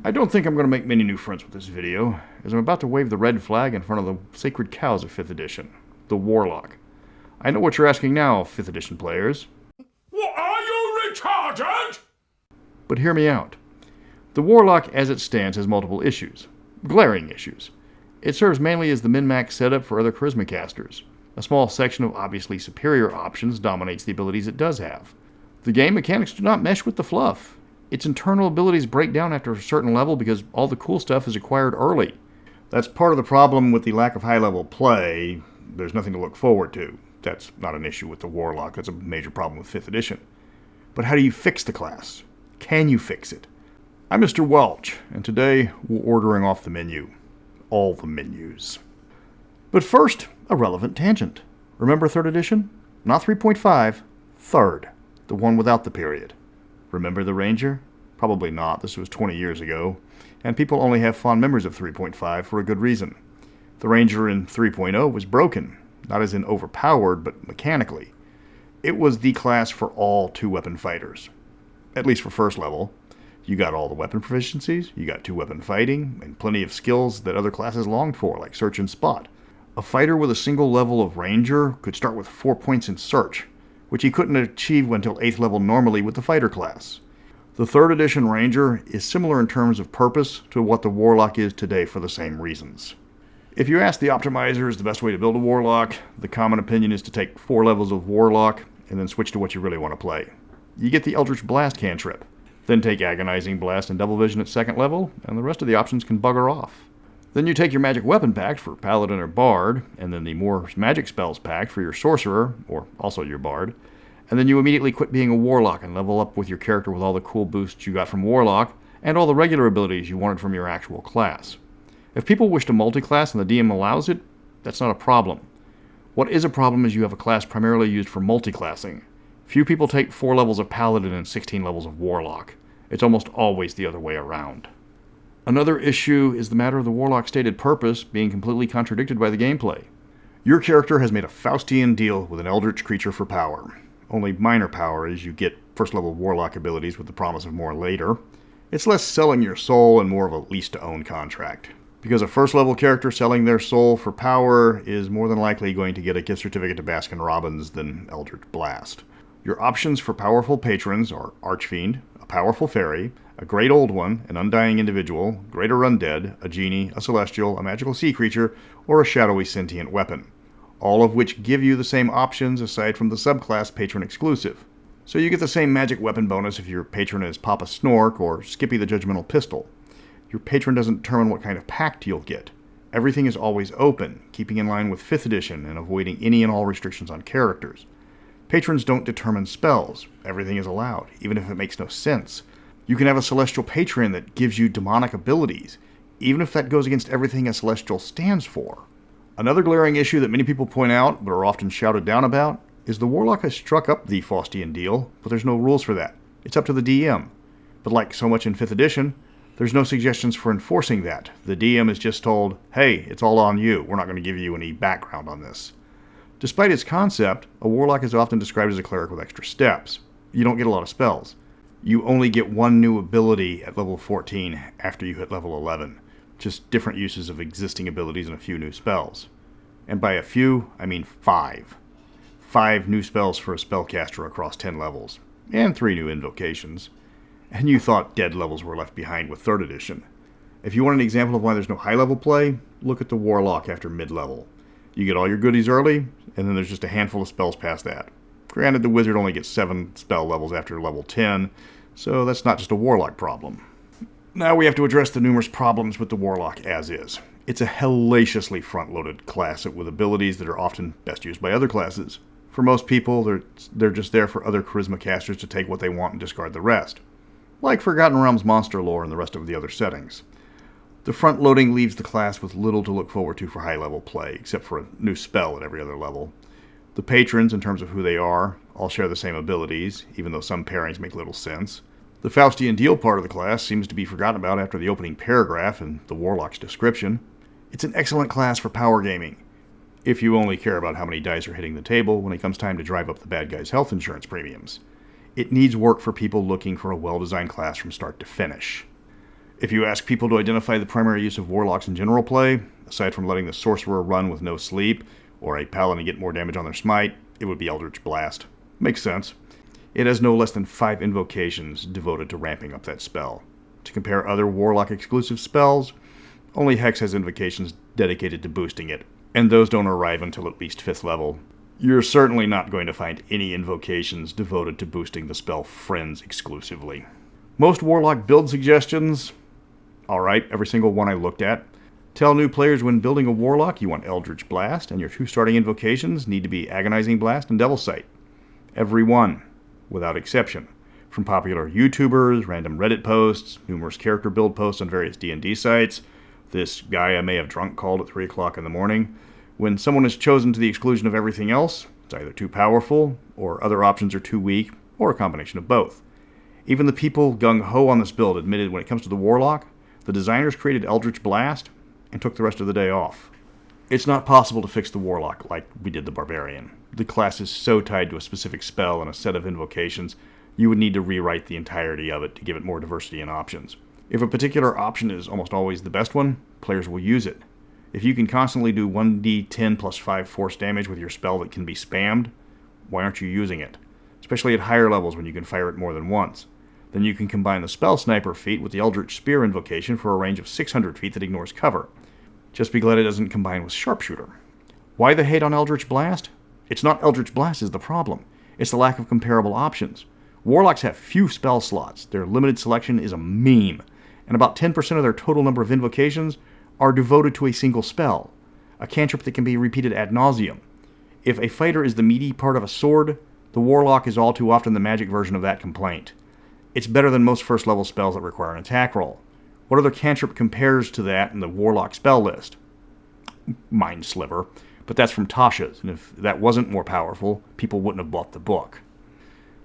I don't think I'm going to make many new friends with this video, as I'm about to wave the red flag in front of the sacred cows of 5th edition, the Warlock. I know what you're asking now, 5th edition players. What, are you retarded? But hear me out. The Warlock as it stands has multiple issues. Glaring issues. It serves mainly as the min-max setup for other charisma casters. A small section of obviously superior options dominates the abilities it does have. The game mechanics do not mesh with the fluff. Its internal abilities break down after a certain level because all the cool stuff is acquired early. That's part of the problem with the lack of high-level play. There's nothing to look forward to. That's not an issue with the Warlock. That's a major problem with 5th edition. But how do you fix the class? Can you fix it? I'm Mr. Welch, and today we're ordering off the menu. All the menus. But first, a relevant tangent. Remember 3rd edition? Not 3.5, 3rd. The one without the period. Remember the Ranger? Probably not. This was 20 years ago, and people only have fond memories of 3.5 for a good reason. The Ranger in 3.0 was broken, not as in overpowered, but mechanically. It was the class for all 2-weapon fighters. At least for first level. You got all the weapon proficiencies, you got 2-weapon fighting, and plenty of skills that other classes longed for, like Search and Spot. A fighter with a single level of Ranger could start with 4 points in Search, which he couldn't achieve until 8th level normally with the fighter class. The 3rd edition Ranger is similar in terms of purpose to what the Warlock is today for the same reasons. If you ask the optimizers the best way to build a Warlock, the common opinion is to take 4 levels of Warlock and then switch to what you really want to play. You get the Eldritch Blast cantrip, then take Agonizing Blast and Double Vision at 2nd level, and the rest of the options can bugger off. Then you take your Magic Weapon pack for Paladin or Bard, and then the more Magic Spells pack for your Sorcerer, or also your Bard, and then you immediately quit being a Warlock and level up with your character with all the cool boosts you got from Warlock, and all the regular abilities you wanted from your actual class. If people wish to multi-class and the DM allows it, that's not a problem. What is a problem is you have a class primarily used for multi-classing. Few people take 4 levels of Paladin and 16 levels of Warlock. It's almost always the other way around. Another issue is the matter of the Warlock's stated purpose being completely contradicted by the gameplay. Your character has made a Faustian deal with an eldritch creature for power. Only minor power as you get first level Warlock abilities with the promise of more later. It's less selling your soul and more of a lease-to-own contract. Because a first level character selling their soul for power is more than likely going to get a gift certificate to Baskin-Robbins than Eldritch Blast. Your options for powerful patrons are Archfiend, a powerful fairy, a great old one, an undying individual, greater undead, a genie, a celestial, a magical sea creature, or a shadowy sentient weapon. All of which give you the same options aside from the subclass patron exclusive. So you get the same magic weapon bonus if your patron is Papa Snork or Skippy the Judgmental Pistol. Your patron doesn't determine what kind of pact you'll get. Everything is always open, keeping in line with 5th edition and avoiding any and all restrictions on characters. Patrons don't determine spells. Everything is allowed, even if it makes no sense. You can have a celestial patron that gives you demonic abilities, even if that goes against everything a celestial stands for. Another glaring issue that many people point out, but are often shouted down about, is the Warlock has struck up the Faustian deal, but there's no rules for that. It's up to the DM. But like so much in 5th edition, there's no suggestions for enforcing that. The DM is just told, hey, it's all on you. We're not going to give you any background on this. Despite its concept, a Warlock is often described as a cleric with extra steps. You don't get a lot of spells. You only get 1 new ability at level 14 after you hit level 11. Just different uses of existing abilities and a few new spells. And by a few, I mean 5. 5 new spells for a spellcaster across 10 levels. And 3 new invocations. And you thought dead levels were left behind with 3rd edition. If you want an example of why there's no high-level play, look at the Warlock after mid-level. You get all your goodies early, and then there's just a handful of spells past that. Granted, the wizard only gets 7 spell levels after level 10, so that's not just a Warlock problem. Now we have to address the numerous problems with the Warlock as is. It's a hellaciously front-loaded class with abilities that are often best used by other classes. For most people, they're just there for other charisma casters to take what they want and discard the rest. Like Forgotten Realms monster lore and the rest of the other settings. The front-loading leaves the class with little to look forward to for high-level play, except for a new spell at every other level. The patrons, in terms of who they are, all share the same abilities, even though some pairings make little sense. The Faustian deal part of the class seems to be forgotten about after the opening paragraph in the Warlock's description. It's an excellent class for power gaming, if you only care about how many dice are hitting the table when it comes time to drive up the bad guy's health insurance premiums. It needs work for people looking for a well-designed class from start to finish. If you ask people to identify the primary use of warlocks in general play, aside from letting the sorcerer run with no sleep, or a paladin get more damage on their smite, it would be Eldritch Blast. Makes sense. It has no less than 5 invocations devoted to ramping up that spell. To compare other warlock exclusive spells, only Hex has invocations dedicated to boosting it, and those don't arrive until at least 5th level. You're certainly not going to find any invocations devoted to boosting the spell Friends exclusively. Most warlock build suggestions, alright, every single one I looked at. Tell new players when building a warlock you want Eldritch Blast, and your 2 starting invocations need to be Agonizing Blast and Devil Sight. Every one, without exception. From popular YouTubers, random Reddit posts, numerous character build posts on various D&D sites, this guy I may have drunk called at 3 o'clock in the morning. When someone is chosen to the exclusion of everything else, it's either too powerful, or other options are too weak, or a combination of both. Even the people gung-ho on this build admitted when it comes to the warlock, the designers created Eldritch Blast and took the rest of the day off. It's not possible to fix the warlock like we did the barbarian. The class is so tied to a specific spell and a set of invocations, you would need to rewrite the entirety of it to give it more diversity and options. If a particular option is almost always the best one, players will use it. If you can constantly do 1d10 plus 5 force damage with your spell that can be spammed, why aren't you using it? Especially at higher levels when you can fire it more than once. Then you can combine the Spell Sniper feat with the Eldritch Spear invocation for a range of 600 feet that ignores cover. Just be glad it doesn't combine with Sharpshooter. Why the hate on Eldritch Blast? It's not Eldritch Blast is the problem. It's the lack of comparable options. Warlocks have few spell slots. Their limited selection is a meme. And about 10% of their total number of invocations are devoted to a single spell, a cantrip that can be repeated ad nauseum. If a fighter is the meaty part of a sword, the Warlock is all too often the magic version of that complaint. It's better than most first level spells that require an attack roll. What other cantrip compares to that in the Warlock spell list? Mind Sliver, but that's from Tasha's, and if that wasn't more powerful, people wouldn't have bought the book.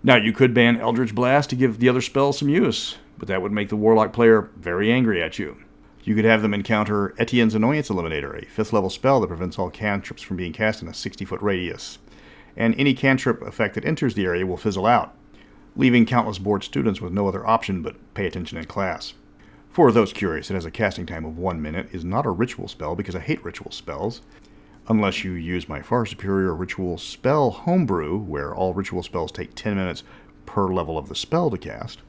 Now, you could ban Eldritch Blast to give the other spells some use, but that would make the Warlock player very angry at you. You could have them encounter Etienne's Annoyance Eliminator, a 5th level spell that prevents all cantrips from being cast in a 60-foot radius. And any cantrip effect that enters the area will fizzle out, leaving countless bored students with no other option but pay attention in class. For those curious, it has a casting time of 1 minute, is not a ritual spell because I hate ritual spells, unless you use my far superior ritual spell homebrew, where all ritual spells take 10 minutes per level of the spell to cast.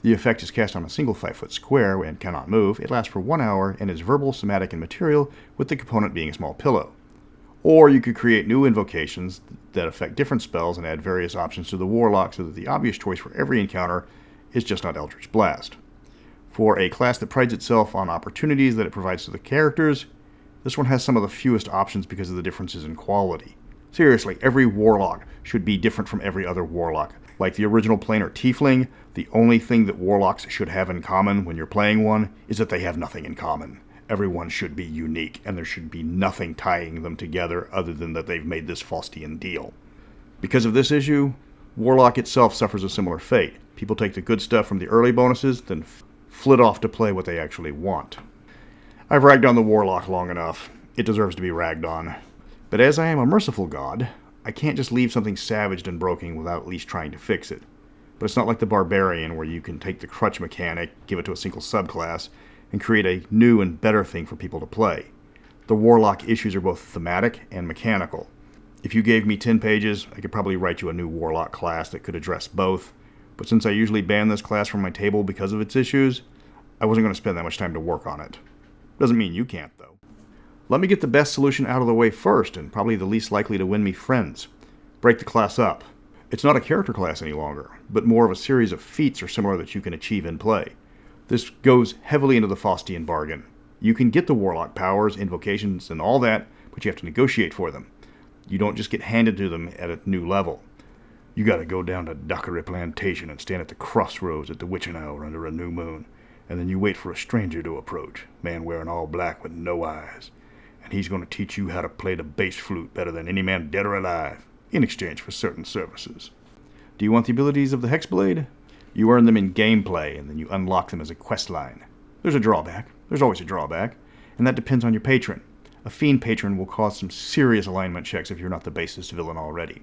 The effect is cast on a single 5-foot square and cannot move. It lasts for 1 hour and is verbal, somatic, and material, with the component being a small pillow. Or you could create new invocations that affect different spells and add various options to the Warlock so that the obvious choice for every encounter is just not Eldritch Blast. For a class that prides itself on opportunities that it provides to the characters, this one has some of the fewest options because of the differences in quality. Seriously, every Warlock should be different from every other Warlock. Like the original Planar Tiefling, the only thing that Warlocks should have in common when you're playing one is that they have nothing in common. Everyone should be unique, and there should be nothing tying them together other than that they've made this Faustian deal. Because of this issue, Warlock itself suffers a similar fate. People take the good stuff from the early bonuses, then flit off to play what they actually want. I've ragged on the Warlock long enough. It deserves to be ragged on. But as I am a merciful god, I can't just leave something savaged and broken without at least trying to fix it. But it's not like the Barbarian, where you can take the crutch mechanic, give it to a single subclass, and create a new and better thing for people to play. The Warlock issues are both thematic and mechanical. If you gave me 10 pages, I could probably write you a new Warlock class that could address both, but since I usually ban this class from my table because of its issues, I wasn't going to spend that much time to work on it. Doesn't mean you can't, though. Let me get the best solution out of the way first, and probably the least likely to win me friends. Break the class up. It's not a character class any longer, but more of a series of feats or similar that you can achieve in play. This goes heavily into the Faustian bargain. You can get the Warlock powers, invocations, and all that, but you have to negotiate for them. You don't just get handed to them at a new level. You gotta go down to Dockery Plantation and stand at the crossroads at the witching hour under a new moon, and then you wait for a stranger to approach, man wearing all black with no eyes, and he's gonna teach you how to play the bass flute better than any man dead or alive, in exchange for certain services. Do you want the abilities of the Hexblade? You earn them in gameplay, and then you unlock them as a quest line. There's a drawback. There's always a drawback, and that depends on your patron. A Fiend patron will cause some serious alignment checks if you're not the basest villain already.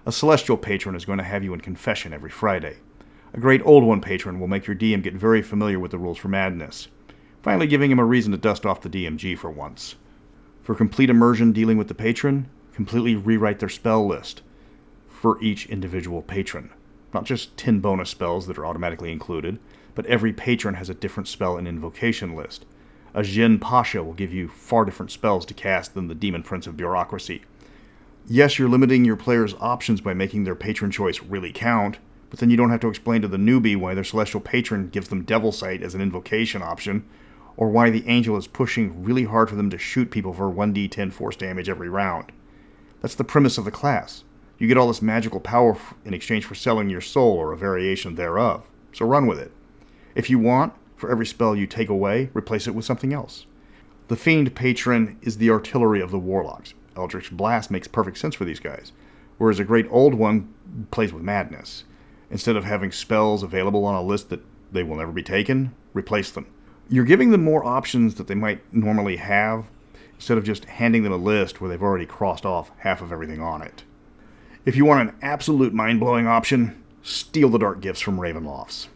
A Celestial patron is going to have you in confession every Friday. A Great Old One patron will make your DM get very familiar with the rules for madness. finally giving him a reason to dust off the DMG for once. For complete immersion dealing with the patron, completely rewrite their spell list for each individual patron. Not just 10 bonus spells that are automatically included, but every patron has a different spell and invocation list. A Jinn Pasha will give you far different spells to cast than the Demon Prince of Bureaucracy. Yes, you're limiting your players' options by making their patron choice really count, but then you don't have to explain to the newbie why their Celestial Patron gives them Devil Sight as an invocation option, or why the Angel is pushing really hard for them to shoot people for 1d10 force damage every round. That's the premise of the class. You get all this magical power in exchange for selling your soul or a variation thereof, so run with it. If you want, for every spell you take away, replace it with something else. The Fiend Patron is the artillery of the Warlocks. Eldritch Blast makes perfect sense for these guys, whereas a Great Old One plays with madness. Instead of having spells available on a list that they will never be taken, replace them. You're giving them more options that they might normally have, instead of just handing them a list where they've already crossed off half of everything on it. If you want an absolute mind-blowing option, steal the Dark Gifts from Ravenlofts.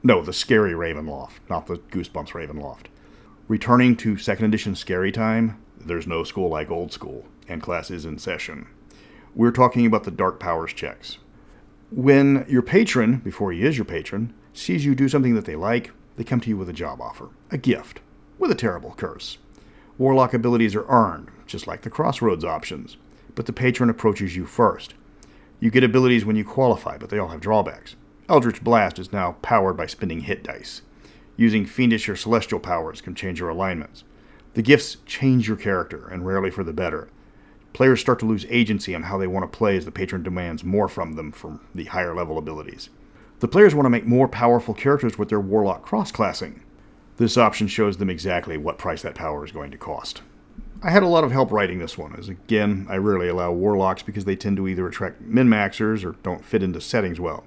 No, the Scary Ravenloft, not the Goosebumps Ravenloft. Returning to 2nd edition Scary Time, there's no school like old school, and class is in session. We're talking about the Dark Powers checks. When your patron, before he is your patron, sees you do something that they like, they come to you with a job offer, a gift, with a terrible curse. Warlock abilities are earned, just like the Crossroads options, but the patron approaches you first. You get abilities when you qualify, but they all have drawbacks. Eldritch Blast is now powered by spending hit dice. Using Fiendish or Celestial powers can change your alignments. The gifts change your character, and rarely for the better. Players start to lose agency on how they want to play as the patron demands more from them from the higher level abilities. The players want to make more powerful characters with their Warlock cross-classing. This option shows them exactly what price that power is going to cost. I had a lot of help writing this one, as again, I rarely allow Warlocks because they tend to either attract min-maxers or don't fit into settings well.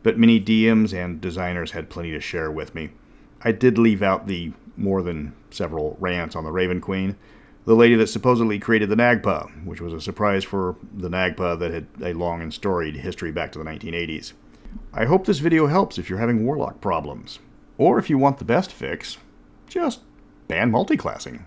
But many DMs and designers had plenty to share with me. I did leave out the more than several rants on the Raven Queen, the lady that supposedly created the Nagpa, which was a surprise for the Nagpa that had a long and storied history back to the 1980s. I hope this video helps if you're having Warlock problems. Or if you want the best fix, just ban multiclassing.